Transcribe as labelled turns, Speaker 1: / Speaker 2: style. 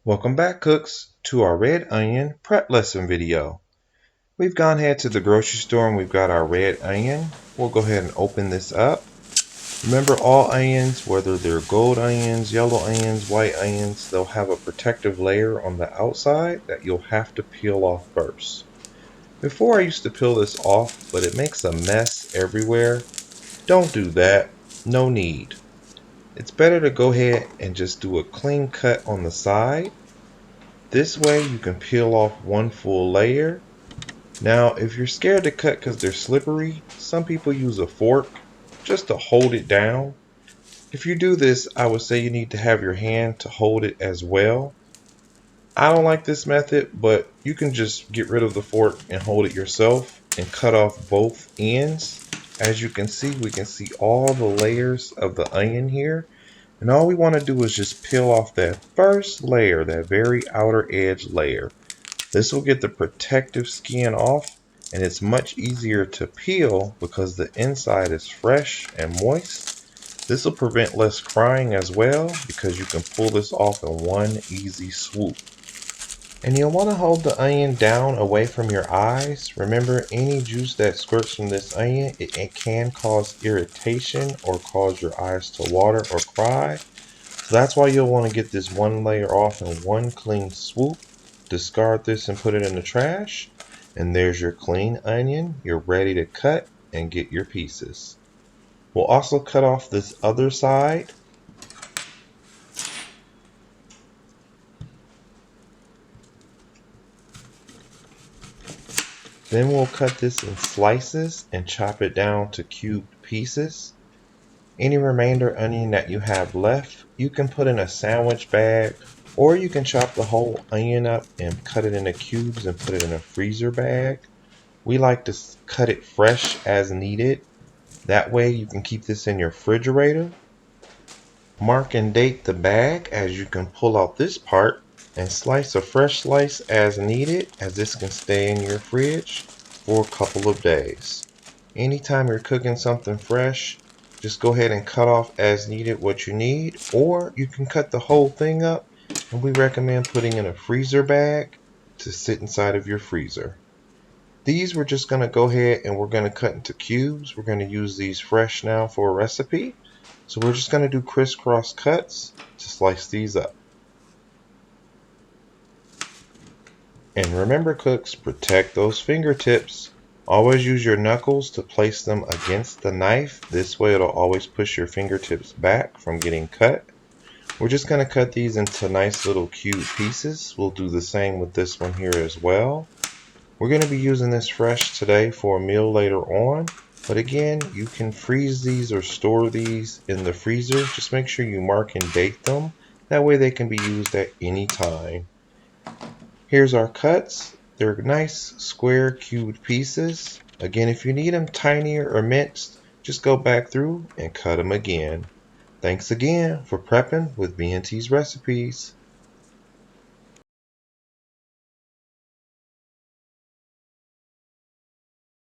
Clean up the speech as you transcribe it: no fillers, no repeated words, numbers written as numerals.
Speaker 1: Welcome back, cooks, to our red onion prep lesson video. We've gone ahead to the grocery store and we've got our red onion. We'll go ahead and open this up. Remember, all onions, whether they're gold onions, yellow onions, white onions, they'll have a protective layer on the outside that you'll have to peel off first. Before I used to peel this off, but it makes a mess everywhere. Don't do that. No need. It's better to go ahead and just do a clean cut on the side. This way you can peel off one full layer. Now, if you're scared to cut because they're slippery, some people use a fork just to hold it down. If you do this, I would say you need to have your hand to hold it as well. I don't like this method, but you can just get rid of the fork and hold it yourself and cut off both ends. As you can see, we can see all the layers of the onion here. And all we want to do is just peel off that first layer, that very outer edge layer. This will get the protective skin off, and it's much easier to peel because the inside is fresh and moist. This will prevent less crying as well because you can pull this off in one easy swoop. And you'll want to hold the onion down away from your eyes. Remember, any juice that squirts from this onion, it can cause irritation or cause your eyes to water or cry. So that's why you'll want to get this one layer off in one clean swoop. Discard this and put it in the trash. And there's your clean onion. You're ready to cut and get your pieces. We'll also cut off this other side. Then we'll cut this in slices and chop it down to cubed pieces. Any remainder onion that you have left, you can put in a sandwich bag, or you can chop the whole onion up and cut it into cubes and put it in a freezer bag. We like to cut it fresh as needed. That way you can keep this in your refrigerator. Mark and date the bag, as you can pull out this part and slice a fresh slice as needed, as this can stay in your fridge for a couple of days. Anytime you're cooking something fresh, just go ahead and cut off as needed what you need, or you can cut the whole thing up, and we recommend putting in a freezer bag to sit inside of your freezer. These we're just going to go ahead and we're going to cut into cubes. We're going to use these fresh now for a recipe. So we're just going to do crisscross cuts to slice these up. And remember, cooks, protect those fingertips. Always use your knuckles to place them against the knife. This way it'll always push your fingertips back from getting cut. We're just going to cut these into nice little cube pieces. We'll do the same with this one here as well. We're going to be using this fresh today for a meal later on. But again, you can freeze these or store these in the freezer. Just make sure you mark and date them. That way they can be used at any time. Here's our cuts. They're nice square cubed pieces. Again, if you need them tinier or minced, just go back through and cut them again. Thanks again for prepping with B&T's Recipes.